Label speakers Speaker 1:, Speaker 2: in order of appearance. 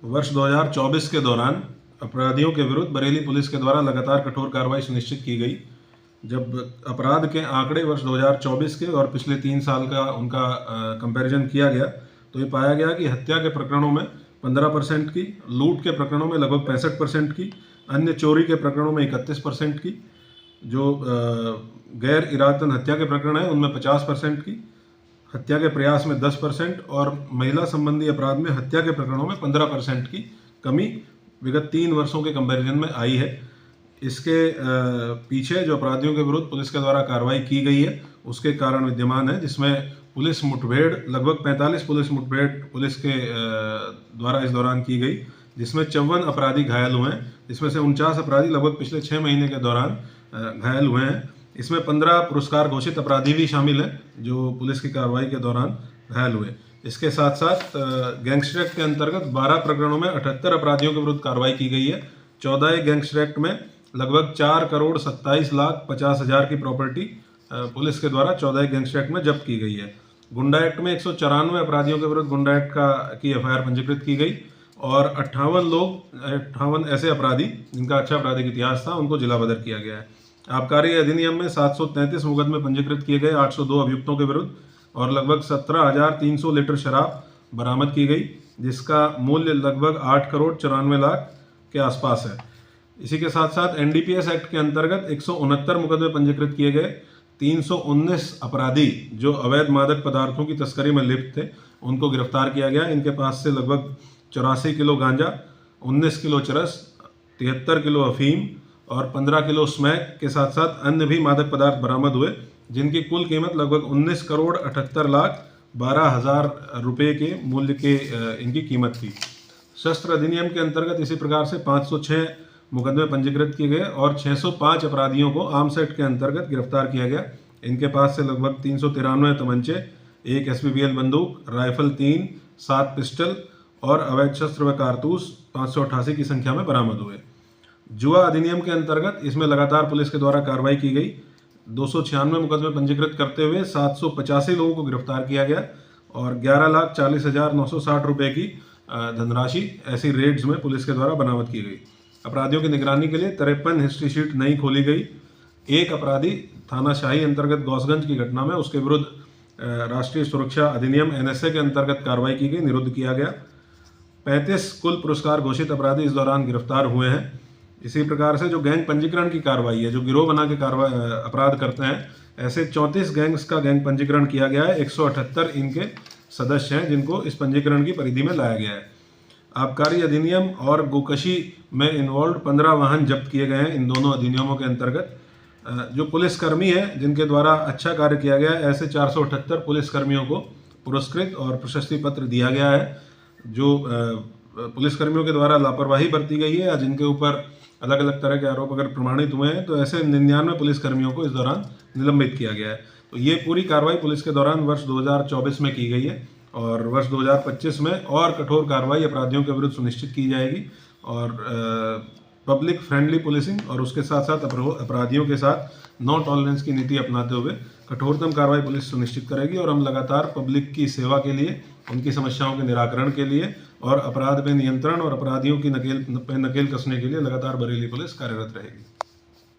Speaker 1: वर्ष 2024 के दौरान अपराधियों के विरुद्ध बरेली पुलिस के द्वारा लगातार कठोर कार्रवाई सुनिश्चित की गई। जब अपराध के आंकड़े वर्ष 2024 के और पिछले 3 साल का उनका कंपैरिजन किया गया तो ये पाया गया कि हत्या के प्रकरणों में 15% की, लूट के प्रकरणों में लगभग 65% की, अन्य चोरी के प्रकरणों में 31% की, जो गैर इरादतन हत्या के प्रकरण है उनमें 50% की, हत्या के प्रयास में 10% और महिला संबंधी अपराध में हत्या के प्रकरणों में 15% की कमी विगत 3 वर्षों के कंपैरिजन में आई है। इसके पीछे जो अपराधियों के विरुद्ध पुलिस के द्वारा कार्रवाई की गई है उसके कारण विद्यमान है, जिसमें पुलिस मुठभेड़ लगभग 45 पुलिस मुठभेड़ पुलिस के द्वारा इस दौरान की गई, जिसमें 54 अपराधी घायल हुए हैं, जिसमें से 49 अपराधी लगभग पिछले 6 महीने के दौरान घायल हुए हैं। इसमें 15 पुरस्कार घोषित अपराधी भी शामिल हैं जो पुलिस की कार्रवाई के दौरान घायल हुए। इसके साथ साथ गैंगस्टर एक्ट के अंतर्गत 12 प्रकरणों में 78 अपराधियों के विरुद्ध कार्रवाई की गई है। 14 गैंगस्टर एक्ट में लगभग 4,27,50,000 की प्रॉपर्टी पुलिस के द्वारा 14 गैंगस्टर एक्ट में जब्त की गई है। गुंडा एक्ट में 194 अपराधियों के विरुद्ध गुंडा एक्ट की FIR पंजीकृत की गई और 58 ऐसे अपराधी जिनका अच्छा आपराधिक इतिहास था उनको जिला बदर किया गया है। आबकारी अधिनियम में 733 मुकदमे पंजीकृत किए गए 802 अभियुक्तों के विरुद्ध और लगभग 17,300 लीटर शराब बरामद की गई, जिसका मूल्य लगभग 8,94,00,000 के आसपास है। इसी के साथ साथ NDPS एक्ट के अंतर्गत 169 मुकदमे पंजीकृत किए गए। 319 अपराधी जो अवैध मादक पदार्थों की तस्करी में लिप्त थे उनको गिरफ्तार किया गया। इनके पास से लगभग 84 किलो गांजा, 19 किलो चरस, 73 किलो अफीम और 15 किलो स्मैक के साथ साथ अन्य भी मादक पदार्थ बरामद हुए, जिनकी कुल कीमत लगभग 19,78,12,000 रुपये के मूल्य के इनकी कीमत थी। शस्त्र अधिनियम के अंतर्गत इसी प्रकार से 506 मुकदमे पंजीकृत किए गए और 605 अपराधियों को आर्म्स एक्ट के अंतर्गत गिरफ्तार किया गया। इनके पास से लगभग 393 तमंचे, 1 SBBL बंदूक, राइफल 3, 7 पिस्टल और अवैध शस्त्र व कारतूस 588 की संख्या में बरामद हुए। जुआ अधिनियम के अंतर्गत इसमें लगातार पुलिस के द्वारा कार्रवाई की गई। 296 मुकदमे पंजीकृत करते हुए 785 लोगों को गिरफ्तार किया गया और 11,40,960 रुपये की धनराशि ऐसी रेड्स में पुलिस के द्वारा बरामद की गई। अपराधियों की निगरानी के लिए 53 हिस्ट्री शीट नई खोली गई। एक अपराधी थाना शाही अंतर्गत गौसगंज की घटना में उसके विरुद्ध राष्ट्रीय सुरक्षा अधिनियम NSA के अंतर्गत कार्रवाई की गई, निरुद्ध किया गया। 35 कुल पुरस्कार घोषित अपराधी इस दौरान गिरफ्तार हुए हैं। इसी प्रकार से जो गैंग पंजीकरण की कार्रवाई है, जो गिरोह बना के अपराध करते हैं, ऐसे 34 गैंग्स का गैंग पंजीकरण किया गया है। 178 इनके सदस्य हैं जिनको इस पंजीकरण की परिधि में लाया गया है। आबकारी अधिनियम और गोकशी में इन्वॉल्व 15 वाहन जब्त किए गए हैं। इन दोनों अधिनियमों के अंतर्गत जो पुलिसकर्मी हैं जिनके द्वारा अच्छा कार्य किया गया है, ऐसे 478 पुलिसकर्मियों को पुरस्कृत और प्रशस्ति पत्र दिया गया है। जो पुलिसकर्मियों के द्वारा लापरवाही बरती गई है या जिनके ऊपर अलग अलग तरह के आरोप अगर प्रमाणित हुए हैं तो ऐसे 99 पुलिसकर्मियों को इस दौरान निलंबित किया गया है। तो ये पूरी कार्रवाई पुलिस के दौरान वर्ष 2024 में की गई है और वर्ष 2025 में और कठोर कार्रवाई अपराधियों के विरुद्ध सुनिश्चित की जाएगी और पब्लिक फ्रेंडली पुलिसिंग और उसके साथ साथ अपराधियों के साथ नो टॉलरेंस की नीति अपनाते हुए कठोरतम कार्रवाई पुलिस सुनिश्चित करेगी। और हम लगातार पब्लिक की सेवा के लिए, उनकी समस्याओं के निराकरण के लिए और अपराध पे नियंत्रण और अपराधियों की नकेल कसने के लिए लगातार बरेली पुलिस कार्यरत रहेगी।